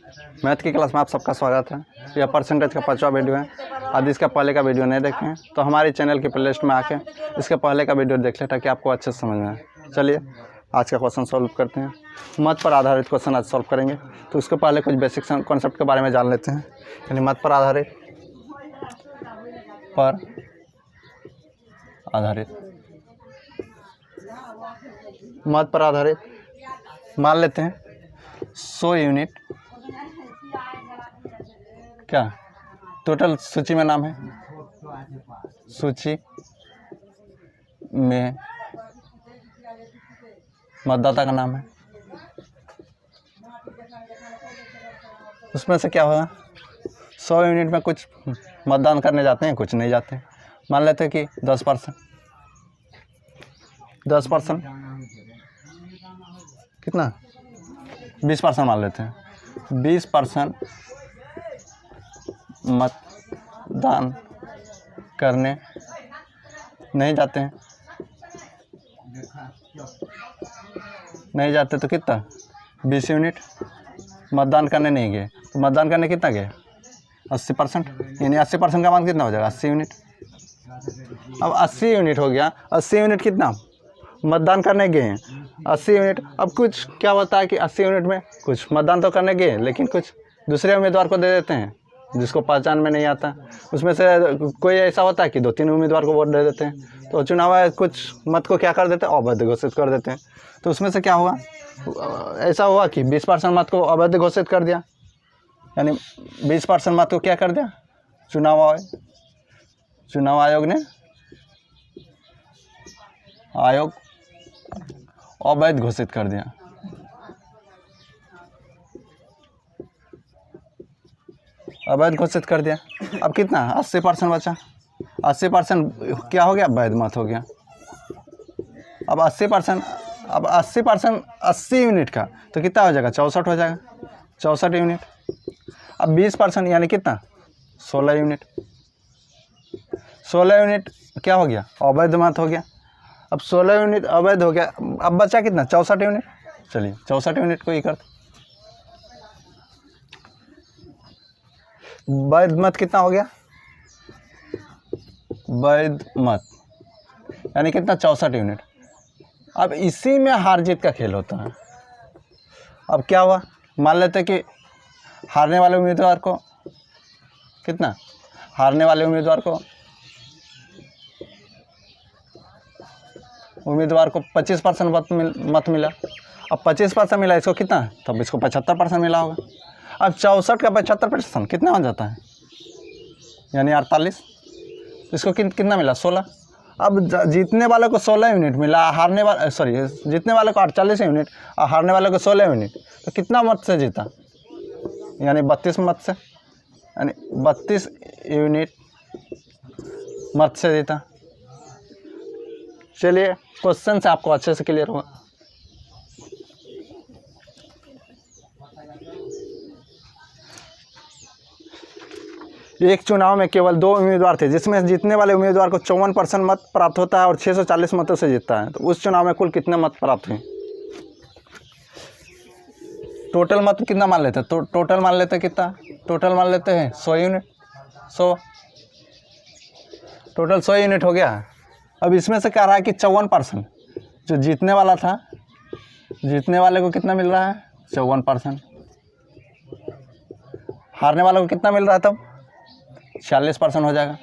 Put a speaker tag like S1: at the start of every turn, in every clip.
S1: Math की class में आप सबका स्वागत है। यह परसेंटेज का 5वां वीडियो है। यदि इसका पहले का वीडियो नहीं देखे हैं तो हमारे चैनल की प्लेलिस्ट में आके इसके पहले का वीडियो देख लें ताकि आपको अच्छे से समझ में आए। चलिए आज का क्वेश्चन सॉल्व करते हैं। मत पर आधारित क्वेश्चन आज सॉल्व करेंगे, तो इसके पहले कुछ बेसिक कॉन्सेप्ट के बारे में जान लेते हैं। यानी मत पर आधारित मत पर आधारित मान लेते हैं 100 यूनिट क्या टोटल सूची में नाम है, सूची में मतदाता का नाम है। उसमें से क्या होगा, 100 यूनिट में कुछ मतदान करने जाते हैं, कुछ नहीं जाते हैं। मान लेते हैं कि 10% कितना 20% मान लेते हैं। 20% मतदान करने नहीं जाते हैं, नहीं जाते तो कितना 20 यूनिट मतदान करने नहीं गए। तो मतदान करने कितना गए 80%, यानी 80% का मान कितना हो जाएगा 80 यूनिट। अब 80 यूनिट हो गया। 80 यूनिट कितना मतदान करने गए हैं, 80 यूनिट। अब कुछ क्या होता है कि 80 यूनिट में कुछ मतदान तो करने गए लेकिन कुछ दूसरे उम्मीदवार को दे देते हैं जिसको पहचान में नहीं आता। उसमें से कोई ऐसा होता है कि 2-3 उम्मीदवार को वोट दे देते हैं, तो चुनाव आयोग कुछ मत को क्या कर देते हैं, अवैध घोषित कर देते हैं। तो उसमें से क्या हुआ, ऐसा हुआ कि 20% मत को अवैध घोषित कर दिया, यानी 20% मत को क्या कर दिया चुनाव आयोग ने अवैध घोषित कर दिया। अवैध घोषित कर दिया। अब कितना 80% बचा। 80% क्या हो गया, वैध मत हो गया। अब 80% 80 यूनिट का तो कितना हो जाएगा 64 हो जाएगा, 64 यूनिट। अब 20% यानी कितना 16 यूनिट। 16 यूनिट क्या हो गया, अवैध मत हो गया। अब 16 यूनिट अवैध हो गया। अब बचा कितना 64 यूनिट। चलिए 64 यूनिट को ही करते। वैध मत कितना हो गया, वैध मत यानी कितना 64 यूनिट। अब इसी में हार जीत का खेल होता है। अब क्या हुआ, मान लेते कि हारने वाले उम्मीदवार को 25% मत मिला। अब 25% मिला, इसको कितना, तब इसको 75% मिला होगा। अब 64 का 75% कितना हो जाता है, यानी 48। इसको कितना मिला 16। अब जीतने वाले को 16 यूनिट मिला, जीतने वाले को 48 यूनिट और हारने वाले को 16 यूनिट। तो कितना मत से जीता, यानी 32 मत से, यानी 32 यूनिट मत से जीता। चलिए क्वेश्चन से आपको अच्छे से क्लियर होगा। एक चुनाव में केवल 2 उम्मीदवार थे जिसमें जीतने वाले उम्मीदवार को 54% मत प्राप्त होता है और 640 मतों से जीतता है। तो उस चुनाव में कुल कितने मत प्राप्त हुए। टोटल मत कितना मान लेते हैं, तो टोटल मान लेते हैं कितना, टोटल मान लेते हैं 100 यूनिट। 100 टोटल 100 यूनिट हो गया। अब इसमें से कह रहा है कि 54% जो जीतने वाला था, जीतने वाले को कितना मिल रहा है 54%। हारने वाले को कितना मिल रहा है, तब 46% हो जाएगा।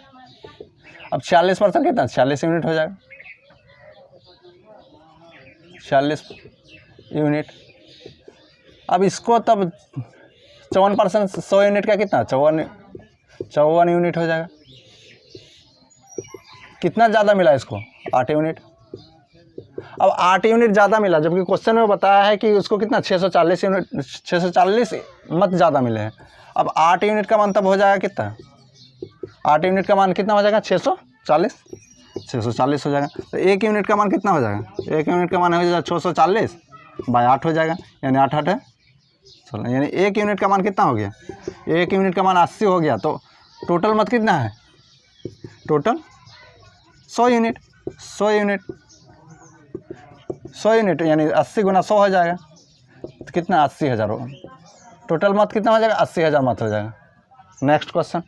S1: अब 46% कितना 46 यूनिट हो जाएगा। 46 यूनिट। अब इसको तब 54% 100 यूनिट का कितना 54 यूनिट हो जाएगा। कितना ज़्यादा मिला इसको 8 यूनिट। अब 8 यूनिट ज़्यादा मिला, जबकि क्वेश्चन में बताया है कि उसको कितना 640 यूनिट 640 मत ज़्यादा मिले हैं। अब 8 यूनिट का मान तब हो जाएगा कितना, 8 यूनिट का मान कितना हो जाएगा 640 हो जाएगा। तो 1 यूनिट का मान कितना हो जाएगा, 1 यूनिट का मान हो जाएगा 640 बाय 8 हो जाएगा, यानी 8 8 है 16, यानी 1 यूनिट का मान कितना हो गया, 1 यूनिट का मान 80 हो गया। तो टोटल मत कितना है, टोटल 100 यूनिट 100 यूनिट यानी 80 गुना 100 हो जाएगा, तो कितना 80,000 होगा। टोटल मत कितना हो जाएगा? 80,000 मत हो जाएगा। नेक्स्ट क्वेश्चन,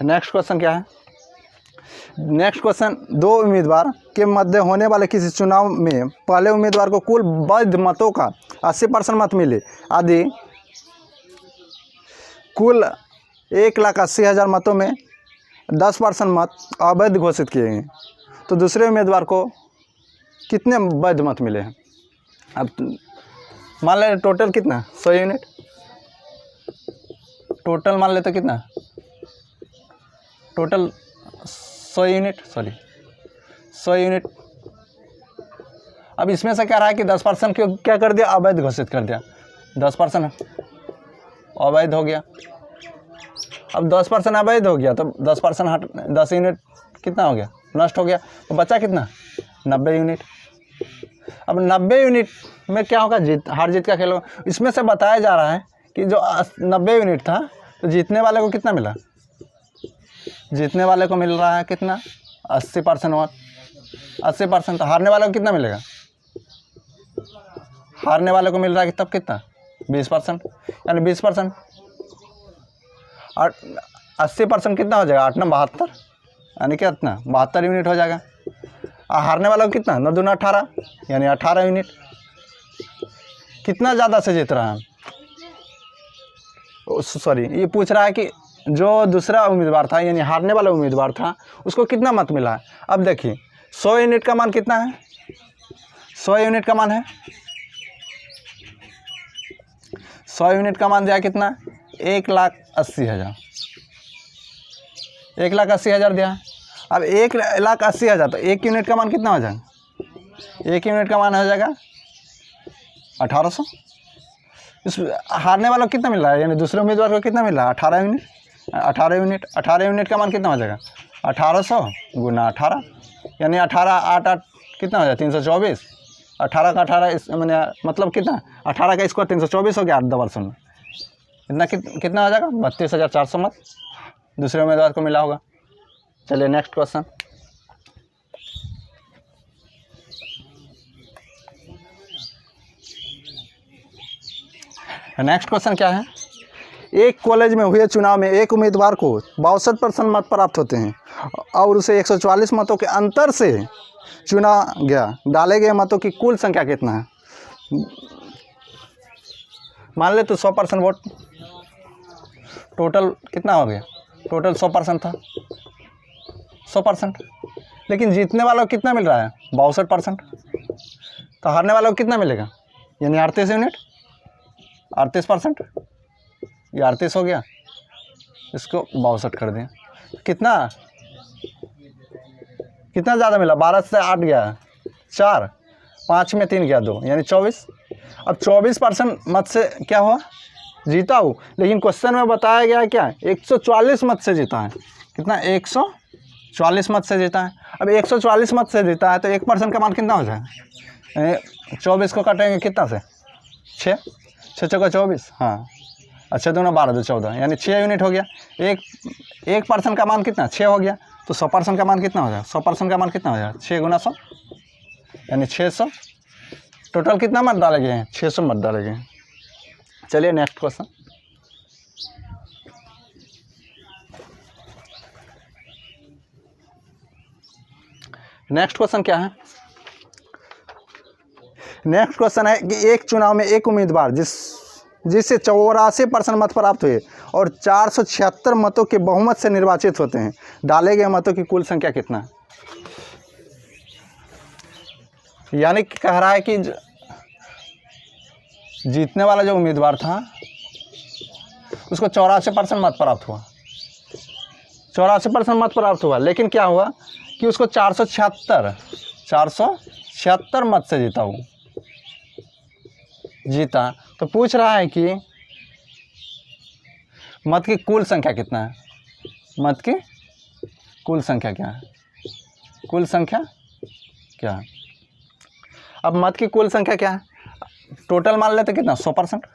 S1: नेक्स्ट क्वेश्चन क्या है? नेक्स्ट क्वेश्चन, दो उम्मीदवार के मध्य होने वाले किसी चुनाव में पहले उम्मीदवार को कुल वैध मतों का 80% मत मिले आदि कुल 1,80,000 मतों में 10% मत अवैध घोषित किए गए, तो दूसरे उम्मीदवार को कितने वैध मत मिले हैं? अब मान ले टोटल कितना, 100 यूनिट, टोटल मान लेते कितना, टोटल 100 यूनिट, सॉरी 100 यूनिट। अब इसमें से क्या रहा है कि 10% क्यों क्या कर दिया, अवैध घोषित कर दिया, 10% अवैध हो गया। अब 10% अवैध हो गया तो 10% हट, 10 यूनिट कितना हो गया, नष्ट हो गया, तो बचा कितना, 90 यूनिट। अब 90 यूनिट में क्या होगा, जीत हार जीत का खेल होगा। इसमें से बताया जा रहा है कि जो 90 यूनिट था तो जीतने वाले को कितना मिला, जीतने वाले को मिल रहा है कितना, 80% वोट, 80%। तो हारने वाले को कितना मिलेगा, हारने वाले को मिल रहा है कि तब कितना, 20%, यानी 20%। और 80% कितना हो जाएगा, 8 9 72, यानी कितना 72 यूनिट हो जाएगा। और हारने वाला को कितना, 9 2 18, यानी 18 यूनिट। कितना ज़्यादा से जीत रहा है, सॉरी ये पूछ रहा है कि जो दूसरा उम्मीदवार था यानी हारने वाला उम्मीदवार था उसको कितना मत मिला है। अब देखिए 100 यूनिट का मान कितना है, 100 यूनिट का मान है, 100 यूनिट का मान दिया कितना, 1,80,000, 1,80,000 दिया है। अब 1,80,000 तो 1 यूनिट का मान कितना हो जाएगा, 1 यूनिट का मान हो जाएगा 1800। इस हारने वालों को कितना मिल रहा है, यानी दूसरे उम्मीदवार को कितना मिल रहा है, 18 यूनिट, 18 यूनिट, 18 यूनिट का मान कितना हो जाएगा, 1800 गुना 18, यानी 18 8 8 कितना हो जाएगा, 324। 18 का 18 इस मैंने मतलब कितना, 18 का स्क्वायर 324 हो गया, 8 डबल 0 इतना कितना हो जाएगा, 32,400 मत दूसरे उम्मीदवार को मिला होगा। चलिए नेक्स्ट क्वेश्चन, नेक्स्ट क्वेश्चन क्या है, एक कॉलेज में हुए चुनाव में एक उम्मीदवार को 62% मत प्राप्त होते हैं और उसे 144 मतों के अंतर से चुना गया, डाले गए मतों की कुल संख्या कितना है? मान ले तो 100% वोट, टोटल कितना हो गया, टोटल 100% था, 100%, लेकिन जीतने वालों को कितना मिल रहा है, 62%। तो हारने वालों को कितना मिलेगा, यानी 38 यूनिट, 38%, ये 38 हो गया, इसको 62 कर दें, कितना कितना ज़्यादा मिला, 12 से 8 गया 4, 5 में 3 गया 2, यानी 24। अब 24% मत से क्या हुआ, जीता हूँ, लेकिन क्वेश्चन में बताया गया क्या, 144 मत से जीता है, कितना 144 मत से जीता है। अब 144 मत से जीता है तो 1% का मान कितना हो जाएगा, 24 को काटेंगे कितना से, 6 6 चौका 24, हाँ, अच्छा 2 9 12 2 14, यानी 6 यूनिट हो गया। 1% का मान कितना, 6 हो गया, तो 100% का मान कितना हो जाएगा, 100% का मान कितना हो जाएगा, 6 गुना 100, यानी 600। टोटल कितना मत डाले गए हैं, 600 मत डाले गए हैं। चलिए नेक्स्ट क्वेश्चन, नेक्स्ट क्वेश्चन क्या है, नेक्स्ट क्वेश्चन है कि एक चुनाव में एक उम्मीदवार जिससे 84% मत प्राप्त हुए और 476 मतों के बहुमत से निर्वाचित होते हैं, डाले गए मतों की कुल संख्या कितना है? यानी कह रहा है कि जीतने वाला जो उम्मीदवार था उसको 84% मत प्राप्त हुआ, 84% मत प्राप्त हुआ, लेकिन क्या हुआ कि उसको 476 मत से जीता। तो पूछ रहा है कि मत की कुल संख्या कितना है, मत की कुल संख्या क्या है, कुल संख्या क्या है? अब मत की कुल संख्या क्या है, टोटल मान लेते कितना, 100%।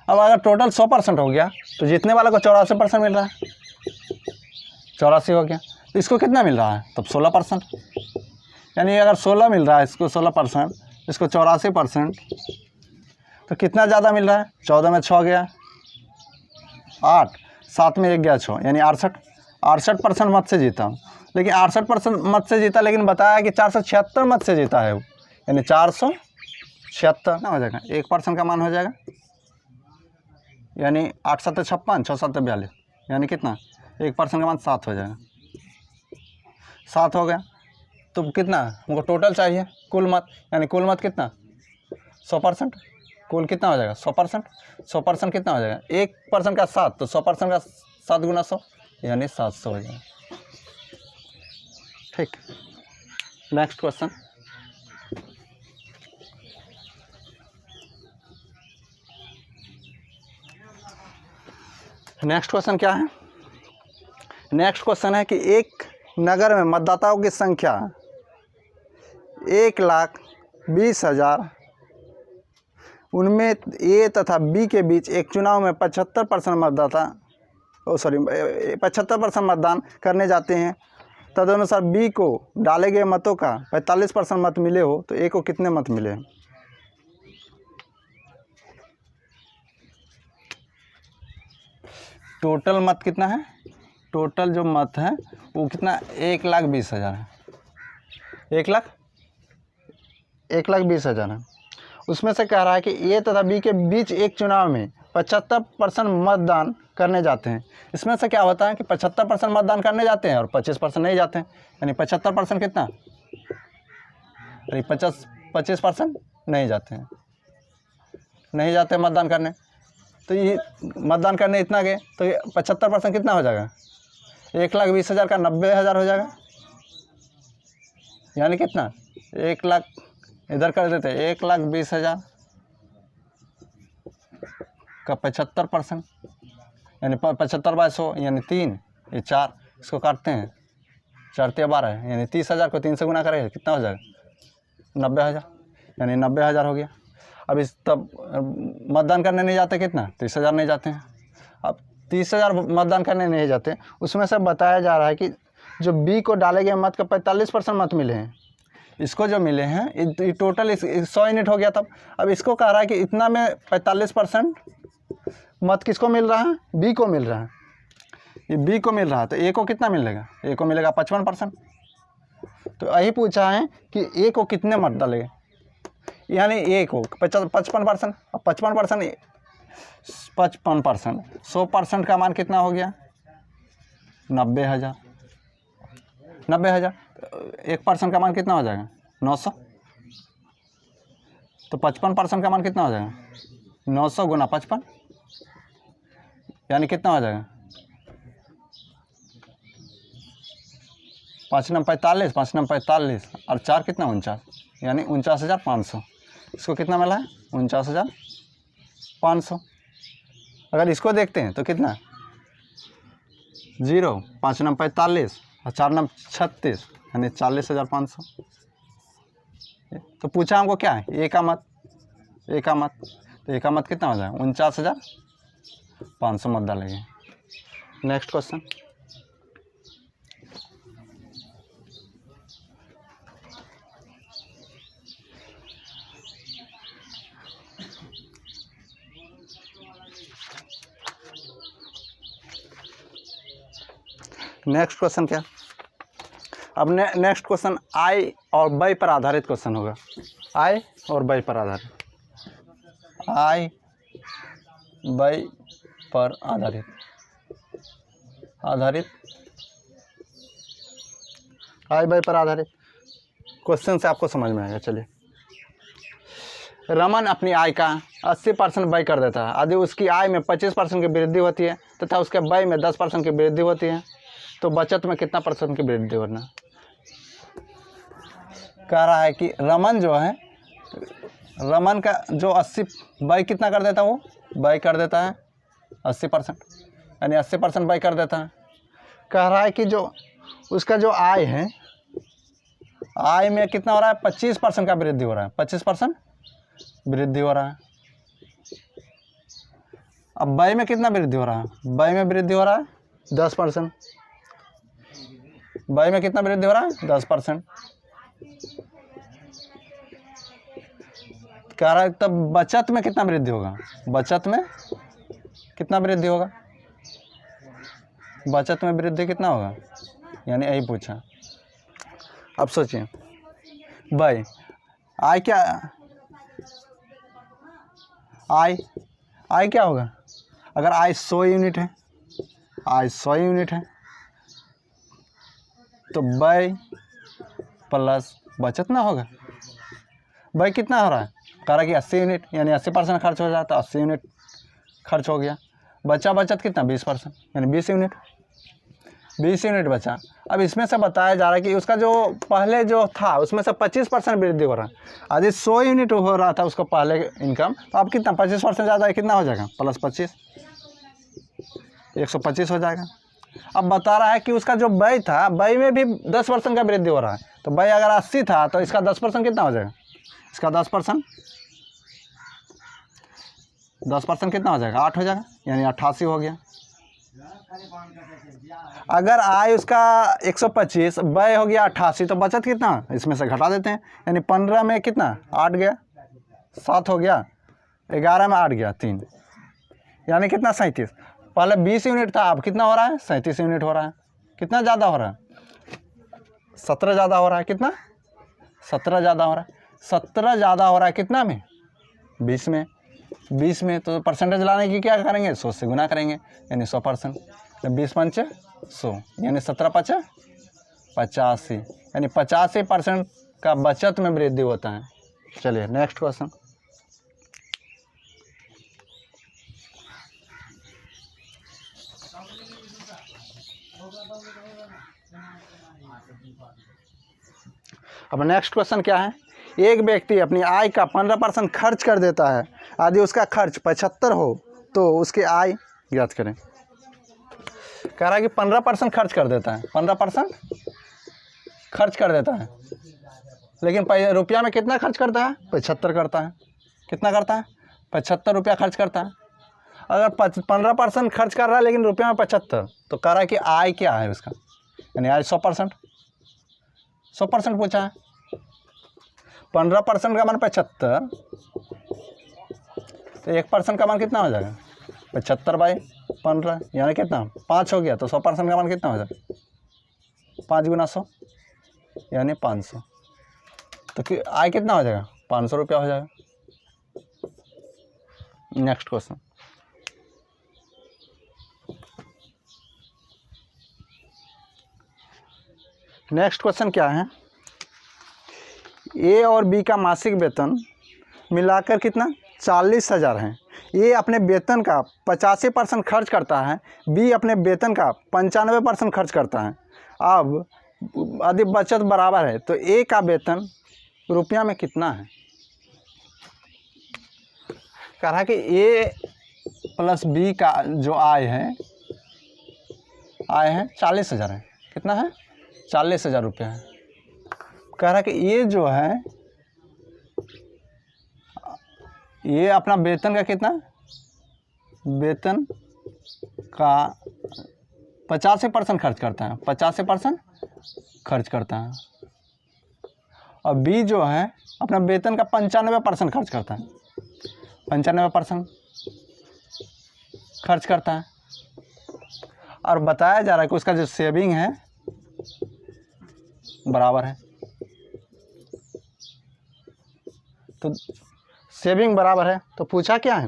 S1: अब अगर टोटल 100% हो गया तो जीतने वाले को 84% मिल रहा है, 84 हो गया, तो इसको कितना मिल रहा है? तब 16%। यानी अगर 16 मिल रहा है इसको 16%, इसको 84%, तो कितना ज़्यादा मिल रहा है? 14 में 6 गया 8, 7 में 1 गया 6, यानी 68% मत से जीता हूँ। लेकिन 68% मत से जीता, लेकिन बताया कि 476 मत से जीता है वो, यानी 476 ना हो जाएगा। 1% का मान हो जाएगा, यानी 8 7 56, 6 7 42, यानी कितना? 1% का मान 7 हो जाएगा। 7 हो गया तो कितना हमको टोटल चाहिए? कुल मत, यानी कुल मत कितना? 100%। कुल कितना हो जाएगा? 100%। 100% कितना हो जाएगा? 1% का 7, तो 100% का 7 गुना 100, यानी 700 हो जाएगा। ठीक, नेक्स्ट क्वेश्चन। नेक्स्ट क्वेश्चन क्या है? नेक्स्ट क्वेश्चन है कि एक नगर में मतदाताओं की संख्या 1,20,000, उनमें ए तथा बी के बीच एक चुनाव में 75% मतदाता 75% मतदान करने जाते हैं। तदनुसार बी को डाले गए मतों का 45% मत मिले हो तो ए को कितने मत मिले? टोटल मत कितना है? टोटल जो मत है वो कितना? 1,20,000 है। 1,20,000 है। उसमें से कह रहा है कि ए तथा बी के बीच एक चुनाव में 75% मतदान करने जाते हैं। इसमें से क्या होता है कि 75% मतदान करने जाते हैं और 25% नहीं जाते हैं, यानी 75% कितना? अरे 25% नहीं जाते हैं, नहीं जाते मतदान करने। तो ये मतदान करने इतना गए तो ये 75% कितना हो जाएगा? 1,20,000 का 90,000 हो जाएगा, यानी कितना? 1 लाख इधर कर देते हैं, 1,20,000 का 75%, यानी 75/100 यानी 3, ये 4, इसको काटते हैं 4 × 12, यानी 30,000 को 3 से गुना करेंगे कितना हो जाएगा? 90,000, यानी 90,000 हो गया। अब इस तब मतदान करने नहीं जाते कितना? 30,000 नहीं जाते हैं। अब 30,000 मतदान करने नहीं जाते, उसमें से बताया जा रहा है कि जो बी को डाले गए मत का 45% मत मिले हैं, इसको जो मिले हैं ये टोटल 100 यूनिट हो गया। तब अब इसको कह रहा है कि इतना में 45% मत किसको मिल रहा है? बी को मिल रहा है। ये बी को मिल रहा है तो ए को कितना मिलेगा? ए को मिलेगा 55%। तो यही पूछा है कि ए को कितने मत डालेंगे, यानी ए को 55%। अब 55% 100% का मान कितना हो गया? 90,000। 90,000 1% का मान कितना हो जाएगा? 900। तो 55% का मान कितना हो जाएगा? 900 गुना 55, यानी कितना हो जाएगा? 5 9 45, 5 9 45 और 4 कितना? 49, यानी 49,500। इसको कितना मिला है? 49,500। अगर इसको देखते हैं तो कितना? 0, 5 9 45 और 4 9 36, यानी 40,500। तो पूछा हमको क्या है? ए का मत। ए का मत, तो ए का मत कितना हो जाएगा? 49,500 मत डालेंगे। Next question. नेक्स्ट क्वेश्चन क्या? अब नेक्स्ट क्वेश्चन आई और बाई पर आधारित क्वेश्चन होगा। आई और बाई पर आधारित, आई बाई पर आधारित आई बाई पर आधारित क्वेश्चन से आपको समझ में आएगा। चलिए, रमन अपनी आय का 80% बाई कर देता है। यदि उसकी आय में 25% की वृद्धि होती है तथा उसके बाई में 10% की वृद्धि होती है तो बचत में कितना % की वृद्धि होना? कह रहा है कि रमन जो है, रमन का जो 80 बाई कितना कर देता है? वो बाई कर देता है 80%, यानी 80% बाई कर देता है। कह रहा है कि जो उसका जो आय है, आय में कितना हो रहा है? 25% का वृद्धि हो रहा है, 25% वृद्धि हो रहा है। अब बाई में कितना वृद्धि हो रहा है? बाई में वृद्धि हो रहा है 10%। बाई में कितना वृद्धि हो रहा है? 10%। कह रहा है तब बचत में कितना वृद्धि होगा? बचत में कितना वृद्धि होगा? बचत में वृद्धि कितना होगा? यानी यही पूछा। अब सोचिए बाई आई क्या, आई क्या होगा? अगर आई 100 यूनिट है, आई 100 यूनिट है तो बाई प्लस बचत ना होगा। बाई कितना हो रहा है? कह रहा है कि 80 यूनिट, यानी 80% खर्च हो जाता है, 80 यूनिट खर्च हो गया। बचा बचत कितना? 20%, यानी 20 यूनिट, 20 यूनिट बचा। अब इसमें से बताया जा रहा है कि उसका जो पहले जो था उसमें से 25% वृद्धि हो रहा है। यदि 100 यूनिट हो रहा था उसका पहले इनकम, तो अब कितना? 25% ज़्यादा है, कितना हो जाएगा? प्लस 25, 125 हो जाएगा। अब बता रहा है कि उसका जो व्यय था, व्यय में भी 10% का वृद्धि हो रहा है। तो व्यय अगर 80 था तो इसका 10% कितना हो जाएगा? इसका 10% कितना हो जाएगा? 8 हो जाएगा, यानी 88 हो गया। अगर आय उसका 125, व्यय हो गया 88, तो बचत कितना? इसमें से घटा देते हैं, यानी 15 में कितना? 8 गया, 7 हो गया, 11 में 8 गया, 3, यानी कितना? 37। पहले 20 यूनिट था, अब कितना हो रहा है? 37 यूनिट हो रहा है। कितना ज़्यादा हो रहा है? 17 ज़्यादा हो रहा है। कितना? 17 ज़्यादा हो रहा है। 17 ज़्यादा हो रहा है कितना में? 20 में। 20 में तो परसेंटेज लाने की क्या करेंगे? 100 से गुना करेंगे, यानी 100%। जब 20 पंचे 100, यानी 17 पचे 85, यानी 85% का बचत में वृद्धि होता है। चलिए नेक्स्ट क्वेश्चन। अब नेक्स्ट क्वेश्चन क्या है? एक व्यक्ति अपनी आय का 15% खर्च कर देता है। यदि उसका खर्च 75 हो तो उसकी आय ज्ञात करें। कह रहा है कि 15% खर्च कर देता है, 15% खर्च कर देता है, लेकिन रुपया में कितना खर्च करता है? 75 करता है। कितना करता है? 75 रुपया खर्च करता है। अगर 15% खर्च कर रहा है लेकिन रुपया में 75, तो कह रहा है कि आय क्या है उसका? यानी आय 100%, 100% पूछा है। 15% का मान 75, तो 1% का मान कितना हो जाएगा? 75/15, यानी कितना? 5 हो गया। तो 100% का मान कितना हो जाएगा? 5 गुना 100, यानी 500। तो आय कितना हो जाएगा? 500 रुपया हो जाएगा। Next question. नेक्स्ट क्वेश्चन क्या है? ए और बी का मासिक वेतन मिलाकर कितना? 40,000 है। ए अपने वेतन का 85% खर्च करता है, बी अपने वेतन का 95% खर्च करता है। अब यदि बचत बराबर है तो ए का वेतन रुपया में कितना है? कह रहा है कि ए प्लस बी का जो आय है 40,000 है। कितना है? 40,000 रुपया है। कह रहा है कि ये जो है, ये अपना वेतन का कितना? वेतन का 85% खर्च करता है, 85% खर्च करता है। और बी जो है अपना वेतन का 95% खर्च करता है, 95% खर्च करता है। और बताया जा रहा है कि उसका जो सेविंग है बराबर है। तो सेविंग बराबर है, तो पूछा क्या है?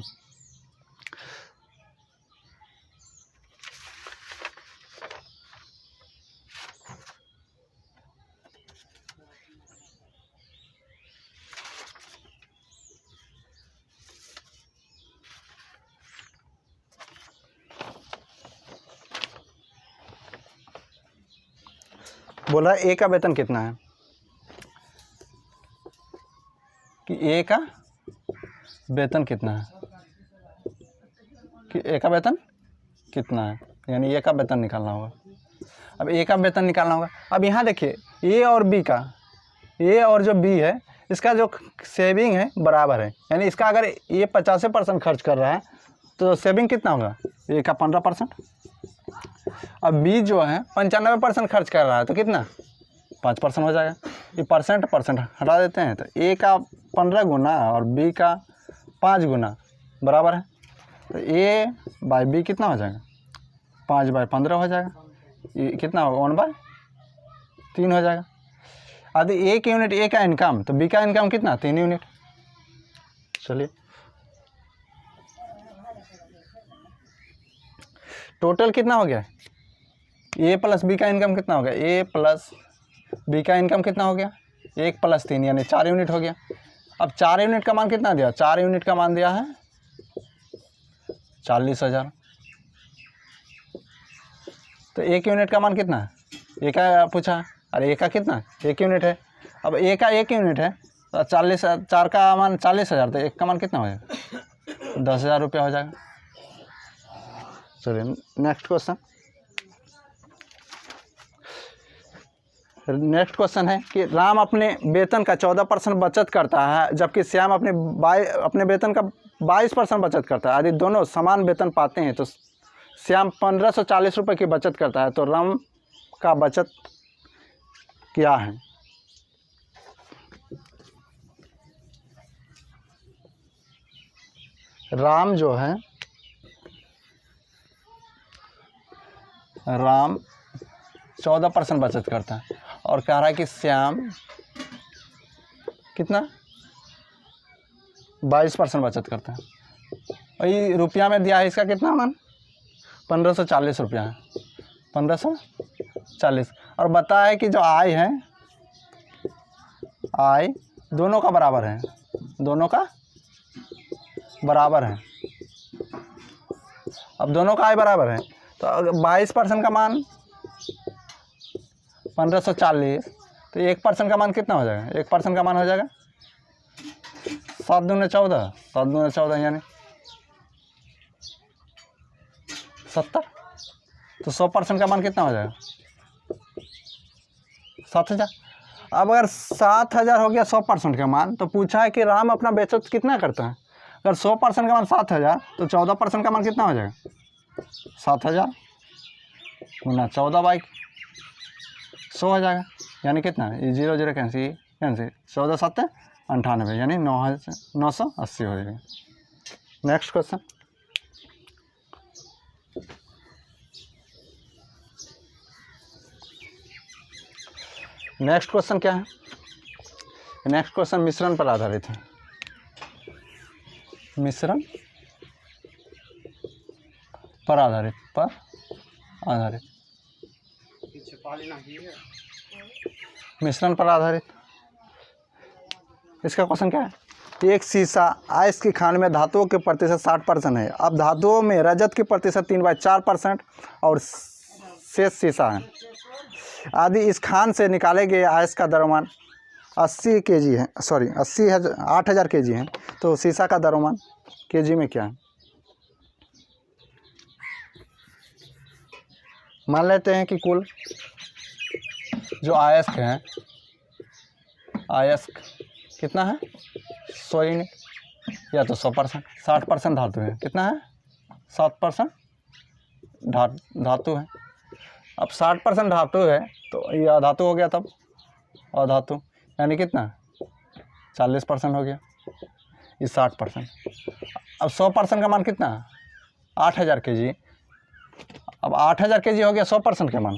S1: बोला ए का वेतन कितना है, कि ए का वेतन कितना है, कि ए का वेतन कितना है, यानी ए का वेतन निकालना होगा। अब ए का वेतन निकालना होगा। अब यहाँ देखिए ए और बी का, ए और जो बी है इसका जो सेविंग है बराबर है, यानी इसका अगर ये 85% खर्च कर रहा है तो सेविंग कितना होगा? ए का 15%, अब बी जो है 95% खर्च कर रहा है, तो कितना 5% हो जाएगा। ये परसेंट हटा देते हैं, तो ए का 15 गुना और बी का 5 गुना बराबर है, तो ए बाई बी कितना हो जाएगा 5/15 हो जाएगा। ये कितना होगा 1/3 हो जाएगा। यदि एक यूनिट ए का इनकम, तो बी का इनकम कितना 3 यूनिट। चलिए टोटल कितना हो गया, ए प्लस बी का इनकम कितना हो गया, ए प्लस बी का इनकम कितना हो गया 1 + 3 यानी 4 यूनिट हो गया। अब 4 यूनिट का मान कितना दिया, 4 यूनिट का मान दिया है 40,000। तो 1 यूनिट का मान कितना है, ए का पूछा, अरे ए का कितना 1 यूनिट है। अब ए का 1 यूनिट है तो 4 का मान 40,000, तो 1 का मान कितना हो जाएगा 10,000 रुपया हो जाएगा। चलिए नेक्स्ट क्वेश्चन है कि राम अपने वेतन का 14% बचत करता है, जबकि श्याम अपने वेतन का 22% बचत करता है। यदि दोनों समान वेतन पाते हैं तो श्याम 1540 रुपये की बचत करता है, तो राम का बचत क्या है। राम जो है, राम 14% बचत करता है और कह रहा है कि श्याम कितना 22% बचत करता है। और ये रुपया में दिया है, इसका कितना मान 1540 रुपया है, 1540। और बताया है कि जो आय है, आय दोनों का बराबर है, दोनों का बराबर है। अब दोनों का आय बराबर है, तो 22% का मान 1540, तो 1% का मान कितना हो जाएगा, 1% का मान हो जाएगा 7 दूने 14, 7 दूने 14 यानी 70। तो 100% का मान कितना हो जाएगा 7,000। अब अगर 7,000 हो गया 100% का मान, तो पूछा है कि राम अपना बचत कितना करता है। अगर 100% का मान 7,000, तो 14% का मान कितना हो जाएगा 7,000 गुना 14/100 हो जाएगा, यानी कितना, ये 0 0 कैंसिल 14 7 98 यानी 980 हो जाएगा। नेक्स्ट क्वेश्चन, नेक्स्ट क्वेश्चन क्या है, नेक्स्ट क्वेश्चन मिश्रण पर आधारित है। मिश्रण पर आधारित मिश्रण पर आधारित। इसका क्वेश्चन क्या है, एक शीशा आयस्क की खान में धातुओं के प्रतिशत 60% है। अब धातुओं में रजत की प्रतिशत 3/4% और शेष शीशा है। आदि इस खान से निकाले गए आयस्क का द्रव्यमान 80 kg है, 8,000 kg है, तो शीशा का द्रव्यमान kg में क्या है। मान लेते हैं कि कुल जो आयस्क है, आयस्क कितना है 100 यूनिट, या तो 100%, 60% धातु है, कितना है 7% धातु है। अब 60% धातु है, तो ये अधातु हो गया, तब अधातु यानी कितना 40% हो गया, ये 60%। अब 100% का मान कितना 8,000 kg। अब 8,000 kg हो गया 100% का मान,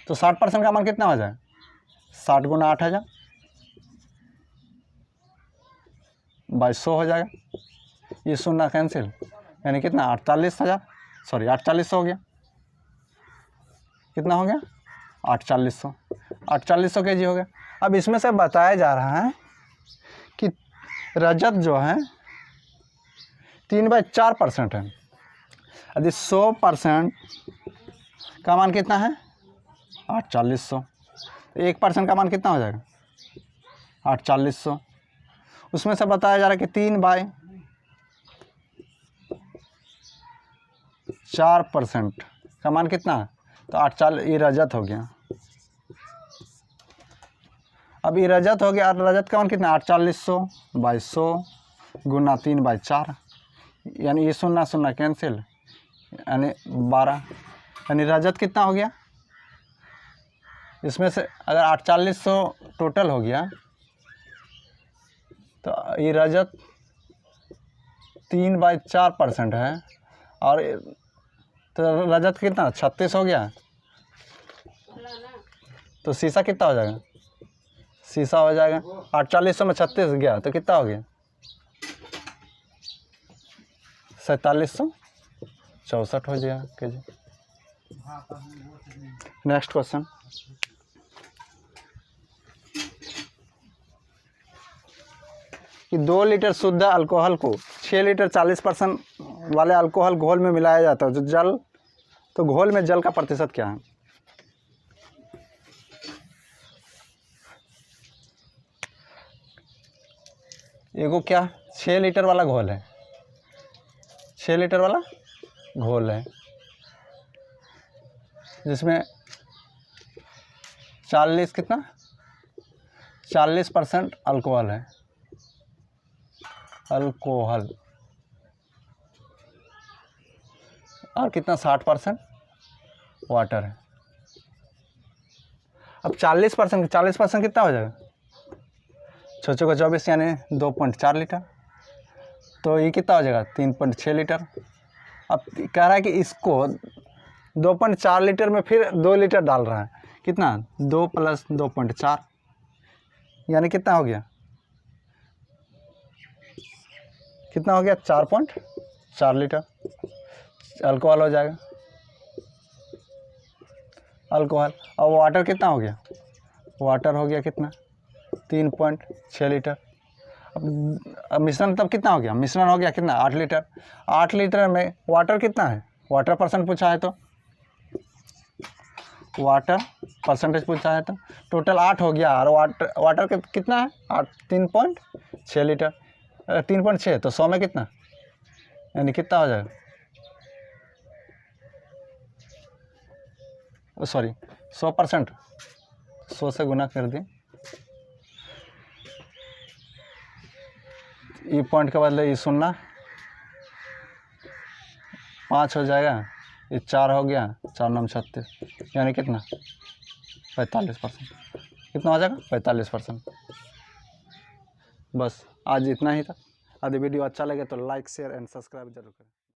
S1: तो 60% का मान कितना हो जाए 60 गुना 8,000 बाई 100 हो जाएगा। ये 0 कैंसिल, यानी कितना 48,000 हो गया, कितना हो गया 4800 kg हो गया। अब इसमें से बताया जा रहा है कि रजत जो है 3/4% है। यदि 100% का मान कितना है 4800, तो 1% का मान कितना हो जाएगा 4800। उसमें से बताया जा रहा है कि 3/4% का मान कितना है, तो 48, ये रजत हो गया। अब ये रजत हो गया, रजत का मान कितना 4800/100 गुना 3/4, यानी ये 0 0 कैंसिल, यानी 12, यानी रजत कितना हो गया, इसमें से अगर 4800 टोटल हो गया तो ये रजत 3/4% है, और तो रजत कितना 36 हो गया, तो शीशा कितना हो जाएगा, शीशा हो जाएगा 4800 में 36 गया तो कितना हो गया 4764 हो जाएगा केजी। नेक्स्ट क्वेश्चन, कि 2 लीटर शुद्ध अल्कोहल को 6 लीटर 40% वाले अल्कोहल घोल में मिलाया जाता है, तो घोल में जल का प्रतिशत क्या है। एगो क्या 6 लीटर वाला घोल है, 6 लीटर वाला घोल है जिसमें 40% अल्कोहल है, अल्कोहल, और कितना 60% वाटर है। अब 40% कितना हो जाएगा, 6 को 24 यानी 2.4 लीटर, तो ये कितना हो जाएगा 3.6 लीटर। अब कह रहा है कि इसको 2.4 लीटर में फिर 2 लीटर डाल रहा है, कितना 2 + 2.4 यानी कितना हो गया, कितना हो गया 4.4 लीटर अल्कोहल हो जाएगा, अल्कोहल। और वाटर कितना हो गया, वाटर हो गया कितना 3.6 लीटर। अब मिश्रण तब कितना हो गया, मिश्रण हो गया कितना 8 लीटर। 8 लीटर में वाटर कितना है, वाटर परसेंट पूछा है तो वाटर परसेंटेज पूछा है तो टोटल 8 हो गया, और वाटर कितना है 3.6 लीटर। 3.6 तो 100 में कितना, यानी कितना हो जाएगा, सॉरी 100%, 100 से गुना कर दें, ई पॉइंट के बदले ये 0 5 हो जाएगा, ये 4 हो गया, 4 9 36 यानी कितना 45%, कितना हो जाएगा 45%। बस आज इतना ही था। यदि वीडियो अच्छा लगे तो लाइक शेयर एंड सब्सक्राइब जरूर करें।